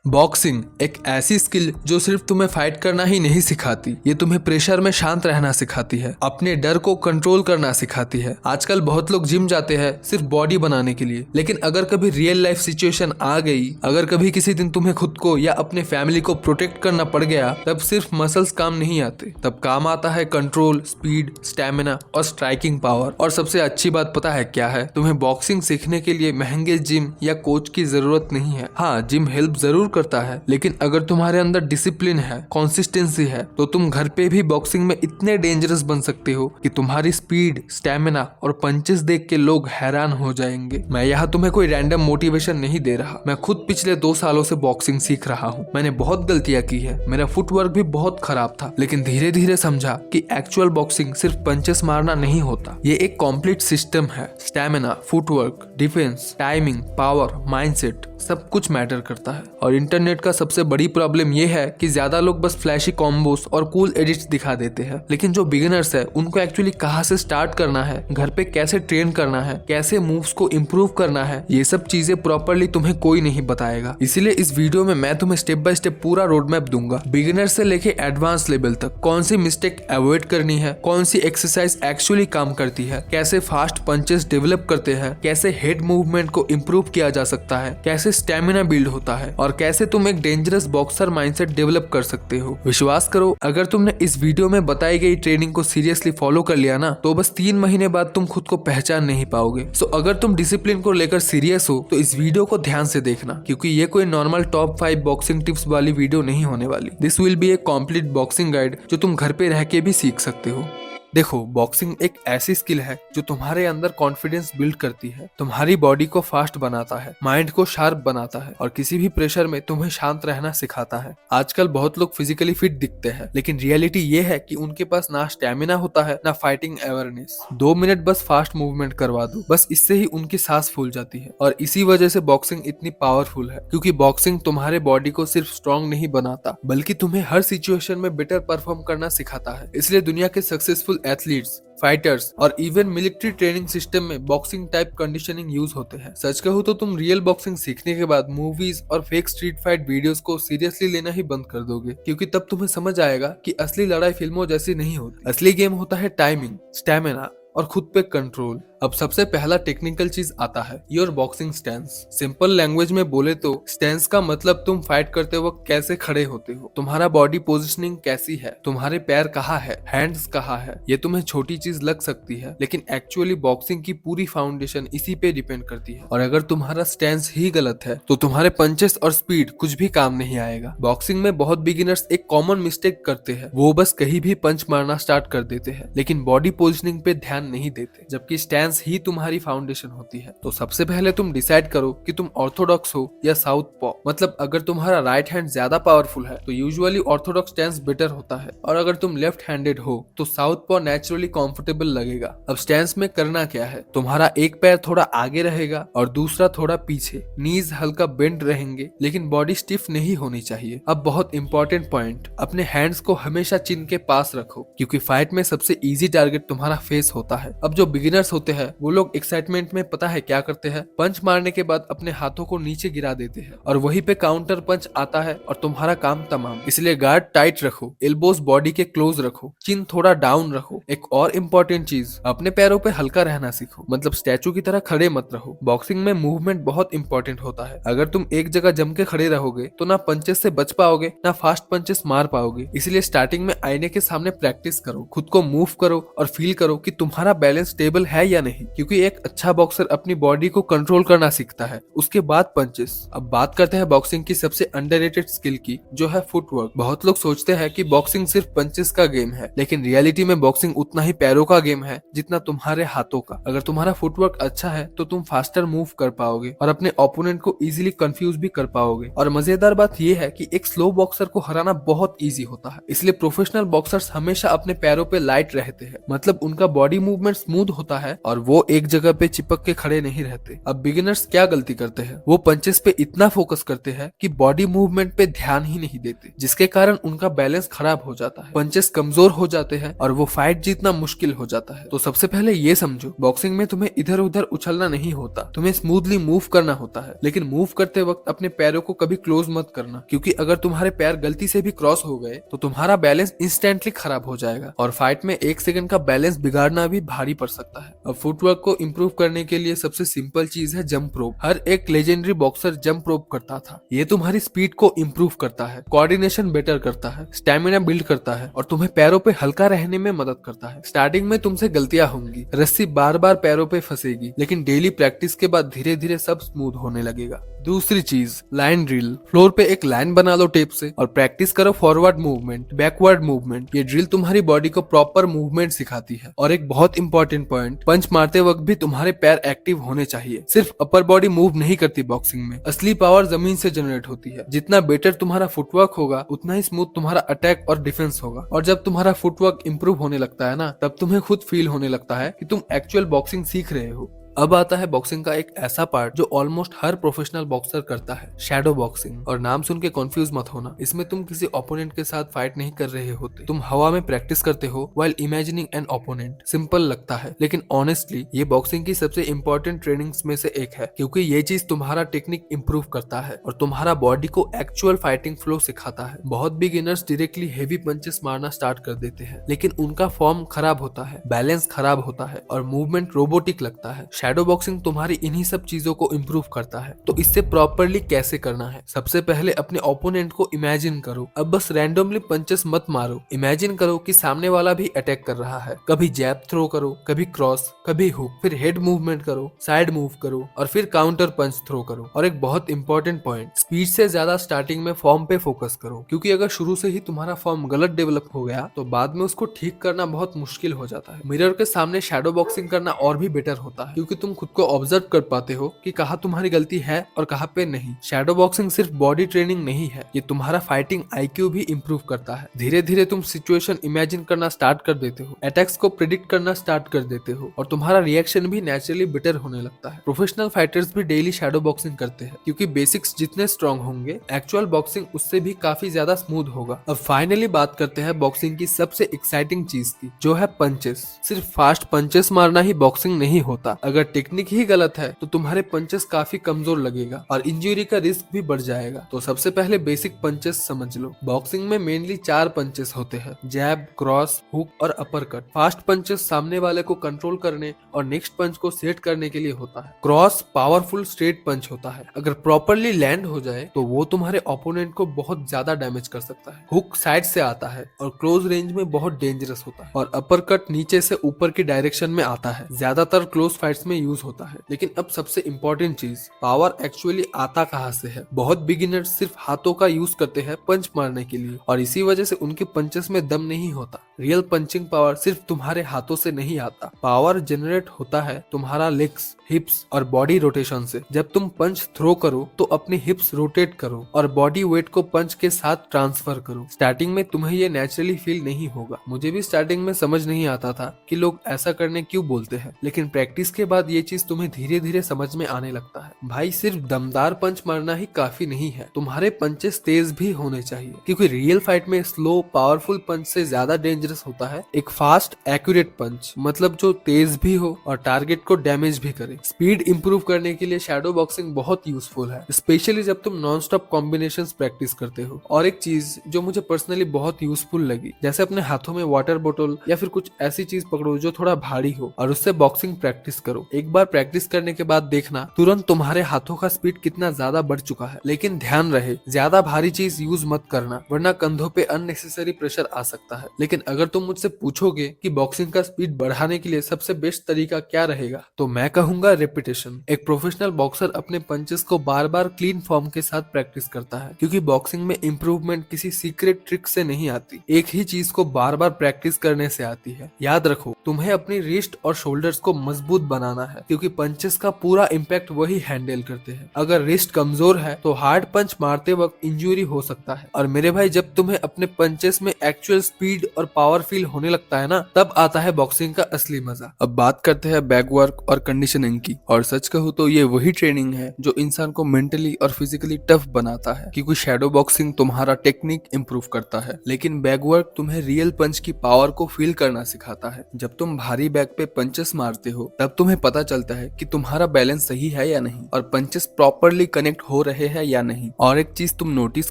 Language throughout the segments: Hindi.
बॉक्सिंग एक ऐसी स्किल जो सिर्फ तुम्हें फाइट करना ही नहीं सिखाती, ये तुम्हें प्रेशर में शांत रहना सिखाती है, अपने डर को कंट्रोल करना सिखाती है। आजकल बहुत लोग जिम जाते हैं सिर्फ बॉडी बनाने के लिए, लेकिन अगर कभी रियल लाइफ सिचुएशन आ गई, अगर कभी किसी दिन तुम्हें खुद को या अपने फैमिली को प्रोटेक्ट करना पड़ गया, तब सिर्फ मसल्स काम नहीं आते, तब काम आता है कंट्रोल, स्पीड, स्टेमिना और स्ट्राइकिंग पावर। और सबसे अच्छी बात पता है क्या है? तुम्हें बॉक्सिंग सीखने के लिए महंगे जिम या कोच की जरूरत नहीं है। हाँ, जिम हेल्प जरूर करता है, लेकिन अगर तुम्हारे अंदर डिसिप्लिन है, कंसिस्टेंसी है, तो तुम घर पे भी बॉक्सिंग में इतने डेंजरस बन सकते हो कि तुम्हारी स्पीड, स्टेमिना और पंचेस देख के लोग हैरान हो जाएंगे। मैं यहाँ तुम्हें कोई रैंडम मोटिवेशन नहीं दे रहा, मैं खुद पिछले 2 सालों से बॉक्सिंग सीख रहा हूँ। मैंने बहुत गलतियां की है, मेरा फुटवर्क भी बहुत खराब था, लेकिन धीरे धीरे समझा कि एक्चुअल बॉक्सिंग सिर्फ पंचेस मारना नहीं होता, ये एक कॉम्प्लीट सिस्टम है। Stamina, footwork, defence, timing, power, mindset सब कुछ मैटर करता है। और इंटरनेट का सबसे बड़ी प्रॉब्लम ये है कि ज्यादा लोग बस फ्लैशी कॉम्बोस और कूल एडिट्स दिखा देते हैं, लेकिन जो बिगिनर्स है उनको एक्चुअली कहाँ से स्टार्ट करना है, घर पे कैसे ट्रेन करना है, कैसे मूव्स को इम्प्रूव करना है, ये सब चीजें प्रॉपरली तुम्हें कोई नहीं बताएगा। इसीलिए इस वीडियो में मैं तुम्हें स्टेप बाय स्टेप पूरा रोड मैप दूंगा, बिगिनर से लेके एडवांस लेवल तक। कौन सी मिस्टेक अवॉइड करनी है, कौन सी एक्सरसाइज एक्चुअली काम करती है, कैसे फास्ट पंचेस डेवलप करते हैं, कैसे हेड मूवमेंट को इम्प्रूव किया जा सकता है, कैसे स्टेमिना बिल्ड होता है, और कैसे तुम एक डेंजरस बॉक्सर माइंडसेट डेवलप कर सकते हो। विश्वास करो, अगर तुमने इस वीडियो में बताई गई ट्रेनिंग को सीरियसली फॉलो कर लिया ना, तो बस 3 महीने बाद तुम खुद को पहचान नहीं पाओगे। सो अगर तुम डिसिप्लिन को लेकर सीरियस हो तो इस वीडियो को ध्यान से देखना, क्योंकि ये कोई नॉर्मल टॉप 5 बॉक्सिंग टिप्स वाली वीडियो नहीं होने वाली। This will be A complete boxing guide जो तुम घर पे रह के भी सीख सकते हो। देखो, बॉक्सिंग एक ऐसी स्किल है जो तुम्हारे अंदर कॉन्फिडेंस बिल्ड करती है, तुम्हारी बॉडी को फास्ट बनाता है, माइंड को शार्प बनाता है, और किसी भी प्रेशर में तुम्हें शांत रहना सिखाता है। आजकल बहुत लोग फिजिकली फिट दिखते हैं, लेकिन रियलिटी ये है कि उनके पास ना स्टेमिना होता है, ना फाइटिंग अवेयरनेस। 2 मिनट बस फास्ट मूवमेंट करवा दो, बस इससे ही उनकी सांस फूल जाती है। और इसी वजह से बॉक्सिंग इतनी पावरफुल है, क्योंकि बॉक्सिंग तुम्हारे बॉडी को सिर्फ स्ट्रॉन्ग नहीं बनाता, बल्कि तुम्हें हर सिचुएशन में बेटर परफॉर्म करना सिखाता है। इसलिए दुनिया के सक्सेसफुल एथलीट्स, फाइटर्स और इवन मिलिट्री ट्रेनिंग सिस्टम में बॉक्सिंग टाइप कंडीशनिंग यूज होते हैं। सच कहूँ तो तुम रियल बॉक्सिंग सीखने के बाद मूवीज और फेक स्ट्रीट फाइट वीडियोस को सीरियसली लेना ही बंद कर दोगे, क्योंकि तब तुम्हें समझ आएगा कि असली लड़ाई फिल्मों जैसी नहीं होती। असली गेम होता है टाइमिंग, स्टेमिना और खुद पे कंट्रोल। अब सबसे पहला टेक्निकल चीज आता है your boxing stance. Simple language में बोले तो स्टैंस का मतलब तुम फाइट करते वक्त कैसे खड़े होते हो, तुम्हारा बॉडी पोजिशनिंग कैसी है, तुम्हारे पैर कहाँ है, हैंड्स कहाँ है। ये तुम्हें छोटी चीज लग सकती है, लेकिन एक्चुअली बॉक्सिंग की पूरी फाउंडेशन इसी पे डिपेंड करती है। और अगर तुम्हारा स्टैंस ही गलत है तो तुम्हारे पंचेस और स्पीड कुछ भी काम नहीं आएगा। बॉक्सिंग में बहुत बिगिनर्स एक कॉमन मिस्टेक करते हैं, वो बस कहीं भी पंच मारना स्टार्ट कर देते हैं, लेकिन बॉडी पोजिशनिंग पे ध्यान नहीं देते, जबकि स्टैंस ही तुम्हारी फाउंडेशन होती है। तो सबसे पहले तुम डिसाइड करो कि तुम ऑर्थोडॉक्स हो या साउथ पॉ। मतलब अगर तुम्हारा राइट हैंड ज्यादा पावरफुल है तो यूजुअली ऑर्थोडॉक्स स्टैंस बेटर होता है, और अगर तुम लेफ्ट हैंडेड हो तो साउथ पॉ नेचुरली कंफर्टेबल लगेगा। अब स्टैंस में करना क्या है, तुम्हारा एक पैर थोड़ा आगे रहेगा और दूसरा थोड़ा पीछे, नीज हल्का बेंड रहेंगे, लेकिन बॉडी स्टिफ नहीं होनी चाहिए। अब बहुत इंपॉर्टेंट पॉइंट, अपने हैंड्स को हमेशा चिन के पास रखो, क्योंकि फाइट में सबसे इजी टारगेट तुम्हारा फेस होता है। अब जो बिगिनर्स होते हैं वो लोग एक्साइटमेंट में पता है क्या करते हैं, पंच मारने के बाद अपने हाथों को नीचे गिरा देते हैं और वहीं पे काउंटर पंच आता है और तुम्हारा काम तमाम। इसलिए गार्ड टाइट रखो, एल्बोस बॉडी के क्लोज रखो, चिन थोड़ा डाउन रखो। एक और इम्पोर्टेंट चीज, अपने पैरों पे हल्का रहना सीखो, मतलब स्टैचू की तरह खड़े मत रहो। बॉक्सिंग में मूवमेंट बहुत इंपॉर्टेंट होता है, अगर तुम एक जगह जम के खड़े रहोगे तो ना पंचेस से बच पाओगे ना फास्ट पंचेस मार पाओगे। इसलिए स्टार्टिंग में आईने के सामने प्रैक्टिस करो, खुद को मूव करो और फील करो कि तुम्हारा बैलेंस स्टेबल है या नहीं, क्योंकि एक अच्छा बॉक्सर अपनी बॉडी को कंट्रोल करना सीखता है, उसके बाद पंचेस। अब बात करते हैं बॉक्सिंग की सबसे अंडररेटेड स्किल की, जो है फुटवर्क। बहुत लोग सोचते हैं कि बॉक्सिंग सिर्फ पंचेस का गेम है, लेकिन रियलिटी में बॉक्सिंग उतना ही पैरों का गेम है जितना तुम्हारे हाथों का। अगर तुम्हारा फुटवर्क अच्छा है तो तुम फास्टर मूव कर पाओगे और अपने ओपोनेंट को इजीली कंफ्यूज भी कर पाओगे। और मजेदार बात यह है कि एक स्लो बॉक्सर को हराना बहुत इजी होता है, इसलिए प्रोफेशनल बॉक्सर्स हमेशा अपने पैरों पे लाइट रहते हैं, मतलब उनका बॉडी मूवमेंट स्मूथ होता है और और वो एक जगह पे चिपक के खड़े नहीं रहते। अब बिगिनर्स क्या गलती करते हैं, वो पंचेस पे इतना फोकस करते हैं कि बॉडी मूवमेंट पे ध्यान ही नहीं देते, जिसके कारण उनका बैलेंस खराब हो जाता है, पंचेस कमजोर हो जाते हैं और वो फाइट जीतना मुश्किल हो जाता है। तो सबसे पहले ये समझो, बॉक्सिंग में तुम्हें इधर उधर उछलना नहीं होता, तुम्हें स्मूथली मूव करना होता है। लेकिन मूव करते वक्त अपने पैरों को कभी क्लोज मत करना, क्योंकि अगर तुम्हारे पैर गलती से भी क्रॉस हो गए तो तुम्हारा बैलेंस इंस्टेंटली खराब हो जाएगा और फाइट में एक सेकंड का बैलेंस बिगाड़ना भी भारी पड़ सकता है। अब फुटवर्क को इम्प्रूव करने के लिए सबसे सिंपल चीज है जंप रोप। हर एक लेजेंडरी बॉक्सर जंप रोप करता था। ये तुम्हारी स्पीड को इम्प्रूव करता है, कोऑर्डिनेशन बेटर करता है, स्टेमिना बिल्ड करता है और तुम्हें पैरों पे हल्का रहने में मदद करता है। स्टार्टिंग में तुमसे गलतियां होंगी, रस्सी बार बार पैरों पे फंसेगी, लेकिन डेली प्रैक्टिस के बाद धीरे धीरे सब स्मूथ होने लगेगा। दूसरी चीज, लाइन ड्रिल। फ्लोर पे एक लाइन बना लो टेप से और प्रैक्टिस करो फॉरवर्ड मूवमेंट, बैकवर्ड मूवमेंट। ये ड्रिल तुम्हारी बॉडी को प्रॉपर मूवमेंट सिखाती है। और एक बहुत इंपॉर्टेंट पॉइंट, पंच मारते वक्त भी तुम्हारे पैर एक्टिव होने चाहिए। सिर्फ अपर बॉडी मूव नहीं करती बॉक्सिंग में, असली पावर जमीन से जनरेट होती है। जितना बेटर तुम्हारा फुटवर्क होगा उतना ही स्मूथ तुम्हारा अटैक और डिफेंस होगा। और जब तुम्हारा फुटवर्क इंप्रूव होने लगता है ना, तब तुम्हें खुद फील होने लगता है कि तुम एक्चुअल बॉक्सिंग सीख रहे हो। अब आता है बॉक्सिंग का एक ऐसा पार्ट जो ऑलमोस्ट हर प्रोफेशनल बॉक्सर करता है, शैडो बॉक्सिंग। और नाम सुन के कंफ्यूज मत होना, इसमें तुम किसी ओपोनेंट के साथ फाइट नहीं कर रहे होते, तुम हवा में प्रैक्टिस करते हो while imagining an opponent. Simple लगता है, लेकिन ऑनेस्टली ये बॉक्सिंग की सबसे इंपॉर्टेंट ट्रेनिंग्स में से एक है, क्योंकि ये चीज तुम्हारा टेक्निक इंप्रूव करता है और तुम्हारा बॉडी को एक्चुअल फाइटिंग फ्लो सिखाता है। बहुत बिगिनर्स डायरेक्टली हेवी पंचेस मारना स्टार्ट कर देते हैं, लेकिन उनका फॉर्म खराब होता है, बैलेंस खराब होता है और मूवमेंट रोबोटिक लगता है। शैडो बॉक्सिंग तुम्हारी इन्हीं सब चीजों को इम्प्रूव करता है। तो इससे प्रॉपरली कैसे करना है? सबसे पहले अपने ओपोनेंट को इमेजिन करो। अब बस रैंडमली पंचेस मत मारो, इमेजिन करो कि सामने वाला भी अटैक कर रहा है। कभी जैब थ्रो करो, कभी क्रॉस, कभी हुक, फिर हेड मूवमेंट करो, साइड मूव करो और फिर काउंटर पंच थ्रो करो। और एक बहुत इंपॉर्टेंट पॉइंट, स्पीड से ज्यादा स्टार्टिंग में फॉर्म पे फोकस करो, क्योंकि अगर शुरू से ही तुम्हारा फॉर्म गलत डेवलप हो गया तो बाद में उसको ठीक करना बहुत मुश्किल हो जाता है। मिरर के सामने शैडो बॉक्सिंग करना और भी बेटर होता है, क्योंकि तुम खुद को ऑब्जर्व कर पाते हो कि कहाँ तुम्हारी गलती है और कहाँ पे नहीं। शैडो बॉक्सिंग सिर्फ बॉडी ट्रेनिंग नहीं है, ये तुम्हारा फाइटिंग आईक्यू भी इंप्रूव करता है। धीरे धीरे तुम सिचुएशन इमेजिन करना स्टार्ट कर देते हो, अटैक्स को प्रिडिक्ट करना स्टार्ट कर देते हो और तुम्हारा रिएक्शन भी नेचुरली बेटर होने लगता है। प्रोफेशनल फाइटर्स भी डेली शैडो बॉक्सिंग करते हैं, क्योंकि बेसिक्स जितने स्ट्रॉन्ग होंगे एक्चुअल बॉक्सिंग उससे भी काफी ज्यादा स्मूथ होगा। अब फाइनली बात करते हैं बॉक्सिंग की सबसे एक्साइटिंग चीज की, जो है पंचेस। सिर्फ फास्ट पंचेस मारना ही बॉक्सिंग नहीं होता। अगर टेक्निक ही गलत है तो तुम्हारे पंचेस काफी कमजोर लगेगा और इंजरी का रिस्क भी बढ़ जाएगा। तो सबसे पहले बेसिक पंचेस समझ लो। बॉक्सिंग में मेनली 4 पंचेस होते हैं, जैब, क्रॉस, हुक और अपर कट। फास्ट पंचेस सामने वाले को कंट्रोल करने और नेक्स्ट पंच को सेट करने के लिए होता है। क्रॉस पावरफुल स्ट्रेट पंच होता है, अगर प्रॉपरली लैंड हो जाए तो वो तुम्हारे ओपोनेंट को बहुत ज्यादा डैमेज कर सकता है। हुक साइड से आता है और क्लोज रेंज में बहुत डेंजरस होता है। और अपर कट नीचे से ऊपर की डायरेक्शन में आता है, ज्यादातर क्लोज फाइट्स में यूज होता है। लेकिन अब सबसे इंपॉर्टेंट चीज, पावर एक्चुअली आता कहाँ से है? बहुत बिगिनर्स सिर्फ हाथों का यूज करते हैं पंच मारने के लिए और इसी वजह से उनके पंचेस में दम नहीं होता। रियल पंचिंग पावर सिर्फ तुम्हारे हाथों से नहीं आता, पावर जनरेट होता है तुम्हारा लेग्स, हिप्स और बॉडी रोटेशन से। जब तुम पंच थ्रो करो तो अपनी हिप्स रोटेट करो और बॉडी वेट को पंच के साथ ट्रांसफर करो। स्टार्टिंग में तुम्हें ये नेचुरली फील नहीं होगा, मुझे भी स्टार्टिंग में समझ नहीं आता था कि लोग ऐसा करने क्यों बोलते हैं, लेकिन प्रैक्टिस के बाद ये चीज तुम्हें धीरे धीरे समझ में आने लगता है। भाई सिर्फ दमदार पंच मारना ही काफी नहीं है, तुम्हारे पंचेस तेज भी होने चाहिए, क्योंकि रियल फाइट में स्लो पावरफुल पंच से ज्यादा डेंजरस होता है एक फास्ट एक्यूरेट पंच, मतलब जो तेज भी हो और टारगेट को डैमेज भी करे। स्पीड इंप्रूव करने के लिए शैडो बॉक्सिंग बहुत यूजफुल है, स्पेशली जब तुम नॉन स्टॉप कॉम्बिनेशंस प्रैक्टिस करते हो। और एक चीज जो मुझे पर्सनली बहुत यूजफुल लगी, जैसे अपने हाथों में वाटर बोतल या फिर कुछ ऐसी चीज पकड़ो जो थोड़ा भारी हो और उससे बॉक्सिंग प्रैक्टिस करो। एक बार प्रैक्टिस करने के बाद देखना तुरंत तुम्हारे हाथों का स्पीड कितना ज्यादा बढ़ चुका है। लेकिन ध्यान रहे, ज्यादा भारी चीज यूज मत करना, वरना कंधों पे अननेसेसरी प्रेशर आ सकता है। लेकिन अगर तुम मुझसे पूछोगे कि बॉक्सिंग का स्पीड बढ़ाने के लिए सबसे बेस्ट तरीका क्या रहेगा, तो मैं कहूंगा रेपिटेशन। एक प्रोफेशनल बॉक्सर अपने पंचेस को बार बार क्लीन फॉर्म के साथ प्रैक्टिस करता है, क्योंकि बॉक्सिंग में इंप्रूवमेंट किसी सीक्रेट ट्रिक से नहीं आती, एक ही चीज को बार बार प्रैक्टिस करने से आती है। याद रखो, तुम्हें अपनी रिस्ट और शोल्डर्स को मजबूत बनाना बनाना है, क्योंकि पंचेस का पूरा इम्पैक्ट वही हैंडल करते हैं। अगर रिस्ट कमजोर है तो हार्ड पंच मारते वक्त इंजरी हो सकता है। और मेरे भाई, जब तुम्हें अपने पंचेस में एक्चुअल स्पीड और पावर फील होने लगता है ना, तब आता है बॉक्सिंग का असली मजा। अब बात करते हैं बैक वर्क और कंडीशनिंग की। और सच कहूँ तो ये वही ट्रेनिंग है जो इंसान को मेंटली और फिजिकली टफ बनाता है, क्योंकि शैडो बॉक्सिंग तुम्हारा टेक्निक इंप्रूव करता है, लेकिन बैक वर्क तुम्हें रियल पंच की पावर को फील करना सिखाता है। जब तुम भारी बैक पे पंचेस मारते हो तब तुम्हें पता चलता है कि तुम्हारा बैलेंस सही है या नहीं, और पंचेस प्रॉपरली कनेक्ट हो रहे हैं या नहीं। और एक चीज तुम नोटिस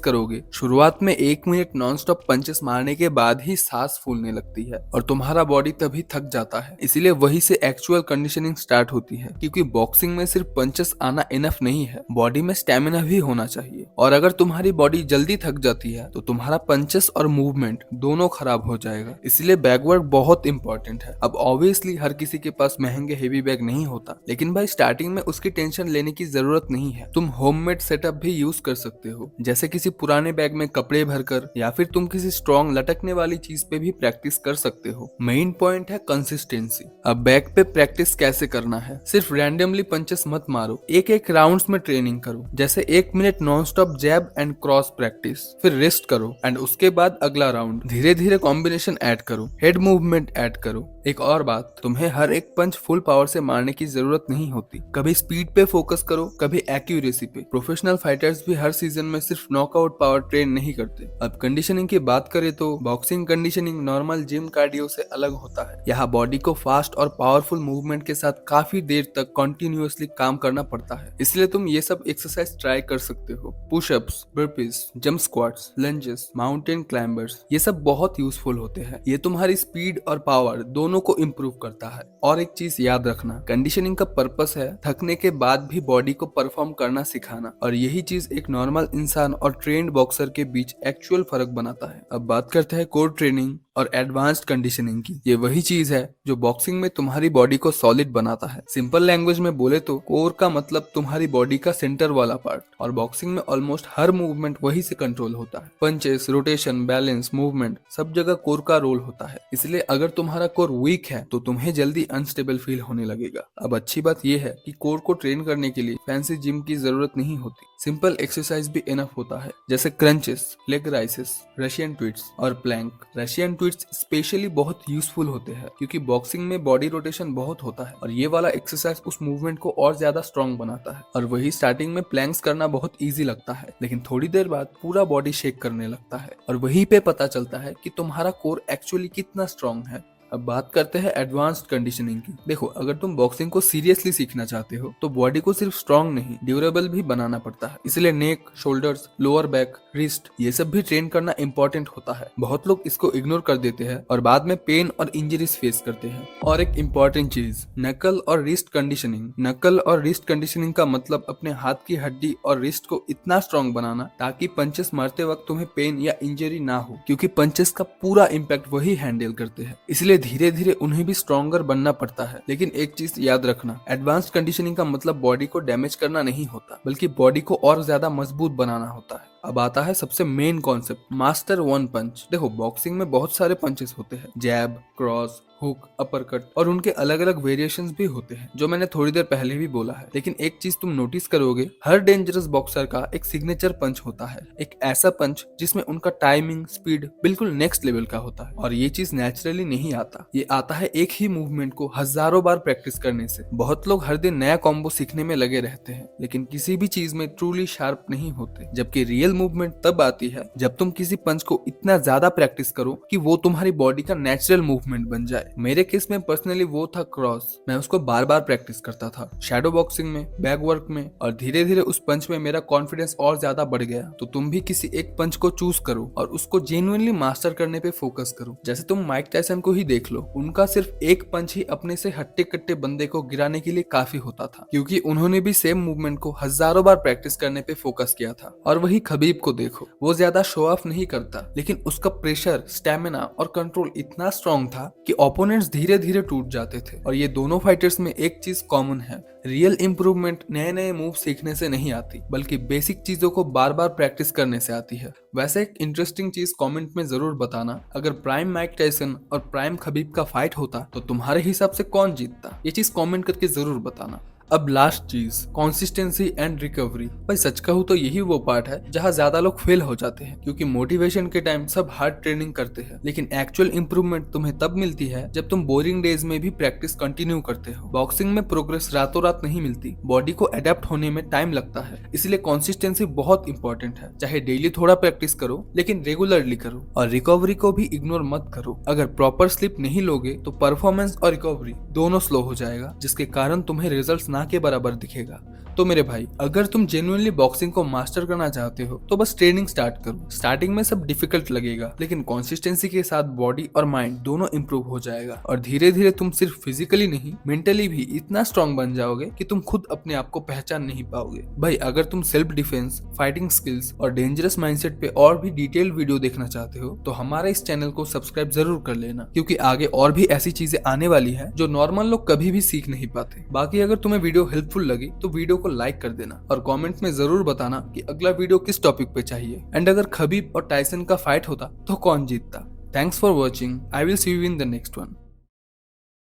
करोगे, शुरुआत में 1 मिनट नॉन स्टॉप पंचेस मारने के बाद ही सांस फूलने लगती है और तुम्हारा बॉडी तभी थक जाता है। इसीलिए वही से एक्चुअल कंडीशनिंग स्टार्ट होती है, क्योंकि बॉक्सिंग में सिर्फ पंचेस आना इनफ नहीं है, बॉडी में स्टेमिना भी होना चाहिए। और अगर तुम्हारी बॉडी जल्दी थक जाती है तो तुम्हारा पंचेस और मूवमेंट दोनों खराब हो जाएगा। इसलिए बैकवर्क बहुत इंपॉर्टेंट है। अब ऑब्वियसली हर किसी के पास महंगे हेवी बैग नहीं होता, लेकिन भाई स्टार्टिंग में उसकी टेंशन लेने की जरूरत नहीं है। तुम होममेड सेटअप भी यूज कर सकते हो, जैसे किसी पुराने बैग में कपड़े भरकर, या फिर तुम किसी स्ट्रॉन्ग लटकने वाली चीज पे भी प्रैक्टिस कर सकते हो। मेन पॉइंट है कंसिस्टेंसी। अब बैग पे प्रैक्टिस कैसे करना है, सिर्फ रैंडमली पंचेस मत मारो, एक एक राउंड्स में ट्रेनिंग करो। जैसे 1 minute non stop jab and cross practice, फिर रेस्ट करो एंड उसके बाद अगला राउंड। धीरे धीरे कॉम्बिनेशन ऐड करो, हेड मूवमेंट ऐड करो। एक और बात, तुम्हें हर एक पंच फुल पावर से मारने की जरूरत नहीं होती। कभी स्पीड पे फोकस करो, कभी एक्यूरेसी पे। प्रोफेशनल फाइटर्स भी हर सीजन में सिर्फ नॉकआउट पावर ट्रेन नहीं करते। अब कंडीशनिंग की बात करें तो boxing conditioning normal gym cardio से अलग होता है। यहाँ बॉडी को फास्ट और पावरफुल मूवमेंट के साथ काफी देर तक कंटिन्यूअसली काम करना पड़ता है। इसलिए तुम ये सब एक्सरसाइज ट्राई कर सकते हो। Pushups, burpees, jump squats, lunges, mountain climbers, ये सब बहुत यूजफुल होते हैं। ये तुम्हारी स्पीड और पावर दोनों को इम्प्रूव करता है। और एक चीज याद रखना, कंडीशनिंग का पर्पस है थकने के बाद भी बॉडी को परफॉर्म करना सिखाना, और यही चीज एक नॉर्मल इंसान और ट्रेंड बॉक्सर के बीच एक्चुअल फर्क बनाता है। अब बात करते हैं कोर ट्रेनिंग और एडवांस्ड कंडीशनिंग की। ये वही चीज है जो बॉक्सिंग में तुम्हारी बॉडी को सॉलिड बनाता है। सिंपल लैंग्वेज में बोले तो कोर का मतलब तुम्हारी बॉडी का सेंटर वाला पार्ट, और बॉक्सिंग में ऑलमोस्ट हर मूवमेंट वही से कंट्रोल होता है। पंचेस, रोटेशन, बैलेंस, मूवमेंट, सब जगह कोर का रोल होता है। इसलिए अगर तुम्हारा कोर वीक है तो तुम्हें जल्दी अनस्टेबल फील होने लगेगा। अब अच्छी बात यह है कि कोर को ट्रेन करने के लिए फैंसी जिम की जरूरत नहीं होती, सिंपल एक्सरसाइज भी इनफ होता है, जैसे क्रंचेस, लेग राइसेस, रशियन ट्विस्ट और प्लैंक। रशियन ट्विस्ट स्पेशली बहुत यूजफुल होते हैं, क्योंकि बॉक्सिंग में बॉडी रोटेशन बहुत होता है, और ये वाला एक्सरसाइज उस मूवमेंट को और ज्यादा स्ट्रॉन्ग बनाता है। और वही स्टार्टिंग में प्लैंक्स करना बहुत ईजी लगता है, लेकिन थोड़ी देर बाद पूरा बॉडी शेक करने लगता है, और वहीं पे पता चलता है कि तुम्हारा कोर एक्चुअली कितना स्ट्रॉन्ग है। अब बात करते हैं एडवांस्ड कंडीशनिंग की। देखो, अगर तुम बॉक्सिंग को सीरियसली सीखना चाहते हो तो बॉडी को सिर्फ स्ट्रॉन्ग नहीं, ड्यूरेबल भी बनाना पड़ता है। इसलिए नेक, शोल्डर्स, लोअर बैक, रिस्ट, ये सब भी ट्रेन करना इंपॉर्टेंट होता है। बहुत लोग इसको इग्नोर कर देते हैं और बाद में पेन और इंजरीज फेस करते हैं। और एक इंपॉर्टेंट चीज, नकल और रिस्ट कंडीशनिंग। नकल और रिस्ट कंडीशनिंग का मतलब अपने हाथ की हड्डी और रिस्ट को इतना स्ट्रॉन्ग बनाना ताकि पंचेस मारते वक्त तुम्हें पेन या इंजरी ना हो, क्योंकि पंचेस का पूरा इम्पैक्ट वही हैंडल करते हैं। इसलिए धीरे धीरे उन्हें भी स्ट्रॉन्गर बनना पड़ता है। लेकिन एक चीज याद रखना, एडवांस्ड कंडीशनिंग का मतलब बॉडी को डैमेज करना नहीं होता, बल्कि बॉडी को और ज्यादा मजबूत बनाना होता है। अब आता है सबसे मेन कॉन्सेप्ट, मास्टर वन पंच। देखो, बॉक्सिंग में बहुत सारे पंचेस होते हैं, जैब, क्रॉस, हुक, अपरकट, और उनके अलग अलग वेरिएशंस भी होते हैं, जो मैंने थोड़ी देर पहले भी बोला है। लेकिन एक चीज तुम नोटिस करोगे, हर डेंजरस बॉक्सर का एक सिग्नेचर पंच होता है, एक ऐसा पंच जिसमें उनका टाइमिंग, स्पीड बिल्कुल नेक्स्ट लेवल का होता है। और ये चीज नेचुरली नहीं आता, ये आता है एक ही मूवमेंट को हजारों बार प्रैक्टिस करने से। बहुत लोग हर दिन नया कॉम्बो सीखने में लगे रहते हैं, लेकिन किसी भी चीज में ट्रूली शार्प नहीं होते। जबकि रियल मूवमेंट तब आती है जब तुम किसी पंच को इतना ज्यादा प्रैक्टिस करो कि वो तुम्हारी बॉडी का नेचुरल मूवमेंट बन जाए। मेरे केस में पर्सनली वो था क्रॉस। मैं उसको बार बार प्रैक्टिस करता था, शैडो बॉक्सिंग में, बैक वर्क में, और धीरे धीरे उस पंच में मेरा कॉन्फिडेंस और ज्यादा बढ़ गया। तो तुम भी किसी एक पंच को चूज करो और उसको जेन्युइनली मास्टर करने पे फोकस करो। जैसे तुम माइक टायसन को ही देख लो, उनका सिर्फ एक पंच ही अपने से हट्टे कट्टे बंदे को गिराने के लिए काफी होता था, क्योंकि उन्होंने भी सेम मूवमेंट को हजारों बार प्रैक्टिस करने पे फोकस किया था। और वही खबीब खबीब को देखो, वो ज्यादा शो ऑफ नहीं करता, लेकिन उसका प्रेशर, स्टेमिना और कंट्रोल इतना स्ट्रांग था कि ओपोनेंट्स धीरे धीरे टूट जाते थे। और ये दोनों फाइटर्स में एक चीज कॉमन है, रियल इंप्रूवमेंट नए नए मूव सीखने से नहीं आती, बल्कि बेसिक चीजों को बार बार प्रैक्टिस करने से आती है। वैसे एक इंटरेस्टिंग चीज कमेंट में जरूर बताना, अगर प्राइम माइक टायसन और प्राइम खबीब का फाइट होता तो तुम्हारे हिसाब से कौन जीतता? ये चीज कमेंट करके जरूर बताना। अब लास्ट चीज, कंसिस्टेंसी एंड रिकवरी। भाई सच कहूँ तो यही वो पार्ट है जहाँ ज्यादा लोग फेल हो जाते हैं, क्योंकि मोटिवेशन के टाइम सब हार्ड ट्रेनिंग करते हैं, लेकिन एक्चुअल इंप्रूवमेंट तुम्हें तब मिलती है जब तुम बोरिंग डेज में भी प्रैक्टिस कंटिन्यू करते हो। बॉक्सिंग में प्रोग्रेस रातों रात नहीं मिलती, बॉडी को अडेप्ट होने में टाइम लगता है, इसलिए कंसिस्टेंसी बहुत इंपॉर्टेंट है। चाहे डेली थोड़ा प्रैक्टिस करो, लेकिन रेगुलरली करो। और रिकवरी को भी इग्नोर मत करो। अगर प्रॉपर स्लीप नहीं लोगे तो परफॉर्मेंस और रिकवरी दोनों स्लो हो जाएगा, जिसके कारण तुम्हें रिजल्ट ना के बराबर दिखेगा। तो मेरे भाई, अगर तुम जेन्युइनली बॉक्सिंग को मास्टर करना चाहते हो तो बस ट्रेनिंग स्टार्ट करो। स्टार्टिंग में सब डिफिकल्ट लगेगा, लेकिन कंसिस्टेंसी के साथ बॉडी और माइंड दोनों इंप्रूव हो जाएगा, और धीरे धीरे तुम सिर्फ फिजिकली नहीं, मेंटली भी इतना स्ट्रांग बन जाओगे कि तुम खुद अपने आप को पहचान नहीं पाओगे। भाई अगर तुम सेल्फ डिफेंस, फाइटिंग स्किल्स और डेंजरस माइंडसेट पे और भी डिटेल वीडियो देखना चाहते हो तो हमारे इस चैनल को सब्सक्राइब जरूर कर लेना, क्योंकि आगे और भी ऐसी चीजें आने वाली है जो नॉर्मल लोग कभी भी सीख नहीं पाते। बाकी अगर तुम्हें वीडियो हेल्पफुल लगी तो वीडियो को लाइक कर देना, और कमेंट में जरूर बताना कि अगला वीडियो किस टॉपिक पे चाहिए, एंड अगर खबीब और टायसन का फाइट होता तो कौन जीतता। Thanks for watching, I will see you in the next one.